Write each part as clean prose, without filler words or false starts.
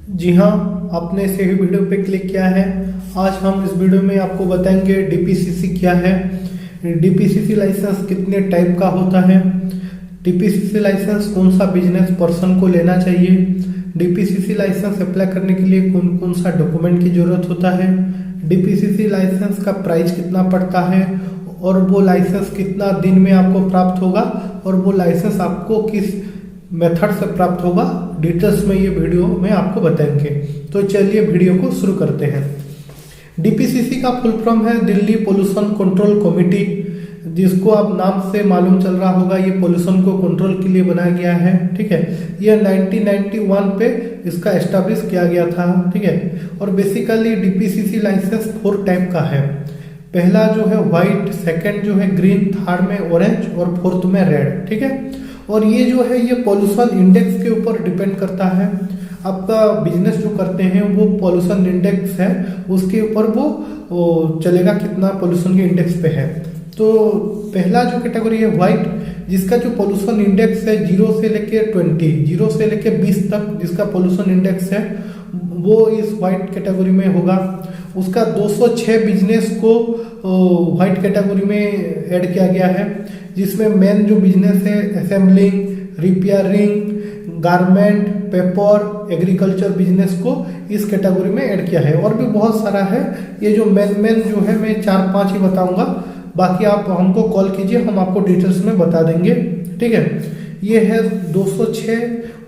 जी हाँ, आपने सही वीडियो पे क्लिक किया है। आज हम इस वीडियो में आपको बताएंगे डीपीसीसी क्या है, डीपीसीसी लाइसेंस कितने टाइप का होता है, डीपीसीसी लाइसेंस कौन सा बिजनेस पर्सन को लेना चाहिए, डीपीसीसी लाइसेंस अप्लाई करने के लिए कौन कौन सा डॉक्यूमेंट की जरूरत होता है, डीपीसीसी लाइसेंस का प्राइस कितना पड़ता है और वो लाइसेंस कितना दिन में आपको प्राप्त होगा और वो लाइसेंस आपको किस मेथड से प्राप्त होगा, डिटेल्स में ये वीडियो में आपको बताएंगे। तो चलिए वीडियो को शुरू करते हैं। डीपीसीसी का फुल फॉर्म है दिल्ली पोल्यूशन कंट्रोल कमेटी, जिसको आप नाम से मालूम चल रहा होगा ये पोल्यूशन को कंट्रोल के लिए बनाया गया है। ठीक है, ये 1991 पे इसका एस्टेब्लिश किया गया था। ठीक है, और बेसिकली डीपीसीसी लाइसेंस 4 टाइप का है। पहला जो है व्हाइट, सेकंड जो है ग्रीन, थर्ड में ऑरेंज और फोर्थ में रेड। ठीक है, और ये जो है ये पॉल्यूशन इंडेक्स के ऊपर डिपेंड करता है। आपका बिजनेस जो करते हैं वो पॉल्यूशन इंडेक्स है, उसके ऊपर वो चलेगा कितना पॉल्यूशन के इंडेक्स पे है। तो पहला जो कैटेगरी है व्हाइट, जिसका जो पॉल्यूशन इंडेक्स है 0 से लेके 20, 0 से लेके 20 तक जिसका पॉल्यूशन इंडेक्स है वो इस व्हाइट कैटेगरी में होगा। उसका 206 बिजनेस को व्हाइट कैटेगरी में ऐड किया गया है, जिसमें मेन जो बिजनेस है assembling, repairing, garment, paper, agriculture business को इस कैटेगरी में ऐड किया है। और भी बहुत सारा है, ये जो मेन जो है मैं 4-5 ही बताऊंगा, बाकी आप हमको कॉल कीजिए, हम आपको डिटेल्स में बता देंगे। ठीक है, ये है 206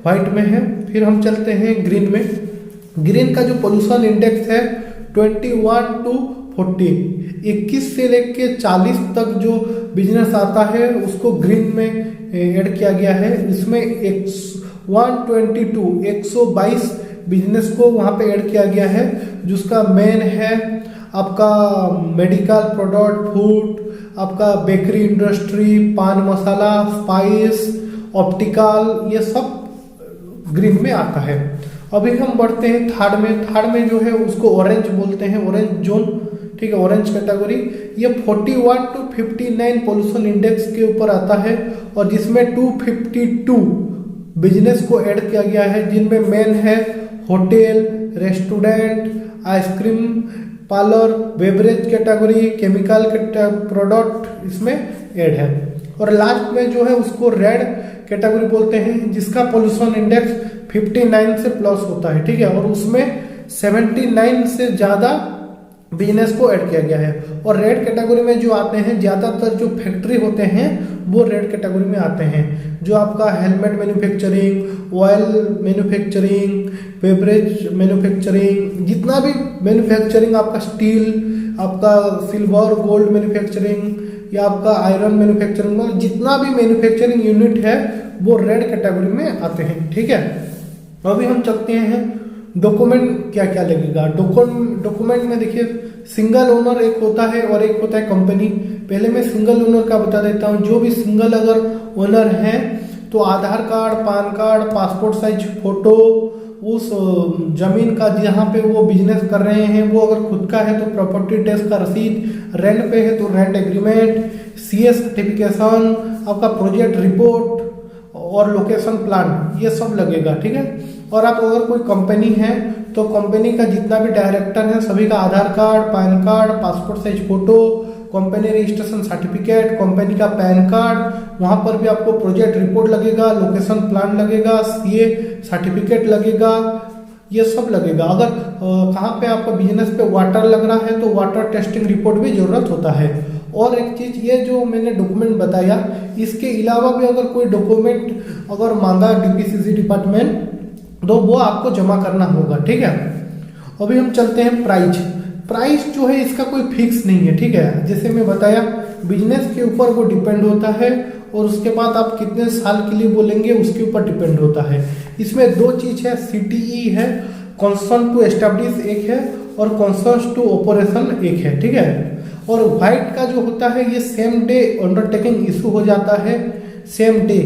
व्हाइट में है। फिर हम चलते हैं ग्रीन में। ग्रीन का जो पोल्यूशन इंडेक्स है 21 to 40, 21 से लेके 40 तक जो बिजनेस आता है उसको ग्रीन में ऐड किया गया है। इसमें 122 बिजनेस को वहाँ पे ऐड किया गया है, जिसका मेन है आपका मेडिकल प्रोडक्ट, फूड, आपका बेकरी इंडस्ट्री, पान मसाला, स्पाइस, ऑप्टिकल, ये सब ग्रीन में आता है। अभी हम बढ़ते हैं थर्ड में। थर्ड में जो है उसको ऑरेंज बोलते हैं, ऑरेंज जोन। ठीक है, ऑरेंज कैटेगरी ये 41 to 59 पोल्यूशन इंडेक्स के ऊपर आता है, और जिसमें 252 बिजनेस को ऐड किया गया है, जिनमें मेन है hotel, restaurant, ice cream parlour, beverage category, chemical product इसमें ऐड है। और लास्ट में जो है उसको रेड कैटेगरी बोलते हैं, जिसका पोल्यूशन इंडेक्स 59 से प्लस होता है। ठीक है, और उसमें 79 से ज्यादा बिजनेस को ऐड किया गया है। और रेड कैटेगरी में जो आते हैं ज्यादातर जो फैक्ट्री होते हैं वो रेड कैटेगरी में आते हैं, जो आपका helmet manufacturing, oil manufacturing, beverage manufacturing, जितना भी मैन्युफैक्चरिंग आपका स्टील, आपका सिल्वर गोल्ड मैन्युफैक्चरिंग या आपका आयरन मैन्युफैक्चरिंग, मतलब जितना भी मैन्युफैक्चरिंग यूनिट है वो रेड कैटेगरी में आते हैं। ठीक है, अभी हम चलते हैं डॉक्यूमेंट क्या क्या लगेगा। डॉक्यूमेंट में देखिए सिंगल ओनर एक होता है और एक होता है कंपनी। पहले मैं सिंगल ओनर का बता देता हूँ। जो भी सिंगल अगर ओनर है तो Aadhaar card, PAN card, passport size photo, उस जमीन का जहाँ पे वो बिजनेस कर रहे हैं वो अगर खुद का है तो प्रॉपर्टी टैक्स का रसीद, रेंट पे है तो रेंट एग्रीमेंट, सीएस सर्टिफिकेशन, आपका प्रोजेक्ट रिपोर्ट और लोकेशन प्लान, ये सब लगेगा। ठीक है, और आप अगर कोई कंपनी है तो कंपनी का जितना भी डायरेक्टर है सभी का Aadhaar card, PAN card, passport size photo, company registration certificate, company का पैन कार्ड, वहां पर भी आपको प्रोजेक्ट रिपोर्ट लगेगा, लोकेशन प्लान लगेगा, सीए सर्टिफिकेट लगेगा, ये सब लगेगा। अगर कहाँ पे आपका बिजनेस पे वाटर लग रहा है तो वाटर टेस्टिंग रिपोर्ट भी जरूरत होता है। और एक चीज, ये जो मैंने डॉक्यूमेंट बताया, इसके अलावा भी अगर कोई डॉक्यूमेंट अगर मांगा डीपीसीसी डिपार्टमेंट तो वो आपको जमा करना होगा। ठीक है, अभी हम चलते हैं प्राइस जो है इसका कोई फिक्स नहीं है। ठीक है, जैसे मैं बताया बिजनेस के ऊपर वो डिपेंड होता है, और उसके बाद आप कितने साल के लिए बोलेंगे उसके ऊपर डिपेंड होता है। इसमें 2 चीज है, सीटीई है, कॉन्सेंट टू एस्टैब्लिश एक है, और कॉन्सेंट टू ऑपरेशन एक है। ठीक है, और व्हाइट का जो होता है ये सेम डे अंडरटेकिंग इशू हो जाता है, सेम डे।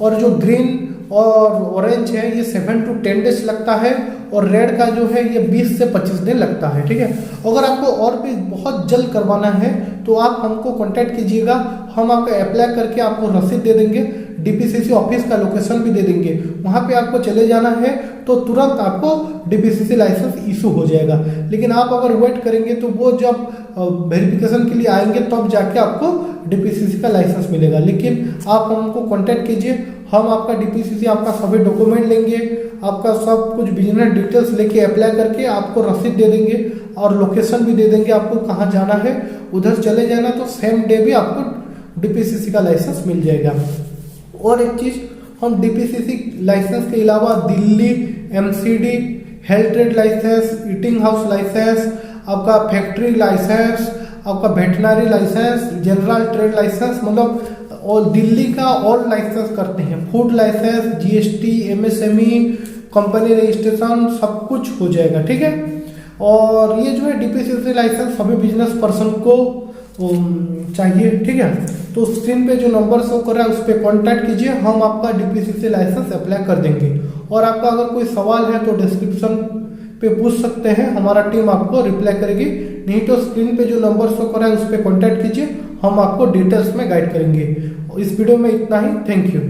और जो ग्रीन और ऑरेंज है ये 7 to 10 डेज लगता है, और रेड का जो है ये 20 से 25 दिन लगता है। ठीक है, अगर आपको और भी बहुत जल्द करवाना है तो आप हमको कांटेक्ट कीजिएगा, हम आपका अप्लाई करके आपको रसीद दे देंगे। डीपीसीसी ऑफिस का लोकेशन भी दे देंगे, वहाँ पे आपको चले जाना है तो तुरंत आपको डीपीसीसी लाइसेंस इशू हो जाएगा। लेकिन आप अगर वेट करेंगे तो वो जब वेरिफिकेशन के लिए आएंगे तब जाके आपको डीपीसीसी का लाइसेंस मिलेगा। लेकिन आप हमको कांटेक्ट कीजिए, हम आपका डीपीसीसी आपका सभी डॉक्यूमेंट लेंगे, आपका सब कुछ बिजनेस डिटेल्स लेके अप्लाई करके आपको रसीद दे देंगे और लोकेशन भी दे देंगे आपको कहाँ जाना है, उधर चले जाना तो सेम डे भी आपको डीपीसीसी का लाइसेंस मिल जाएगा। और एक चीज, हम डीपीसीसी लाइसेंस के अलावा Delhi MCD, health trade licence, eating house licence, आपका फैक्ट्री लाइसेंस, आपका veterinary licence, general trade licence, मतलब और दिल्ली का ऑल लाइसेंस करते हैं। Food licence, GST, MSME, company registration सब कुछ हो जाएगा, ठीक है। और ये जो है डीपीसीसी लाइसेंस सभी बिजनेस पर्सन को चाहिए, ठीक है। तो स्क्रीन पे जो नंबर शो कर रहा है उस पर कॉन्टैक्ट कीजिए, हम आपका डीपीसीसी लाइसेंस अप्लाई कर देंगे। और आपका अगर कोई सवाल है तो डिस्क्रिप्शन पे पूछ सकते हैं, हमारा टीम आपको रिप्लाई करेगी। नहीं तो स्क्रीन पे जो नंबर शो कर रहा है उस पर कॉन्टैक्ट कीजिए, हम आपको डिटेल्स में गाइड करेंगे। इस वीडियो में इतना ही, थैंक यू।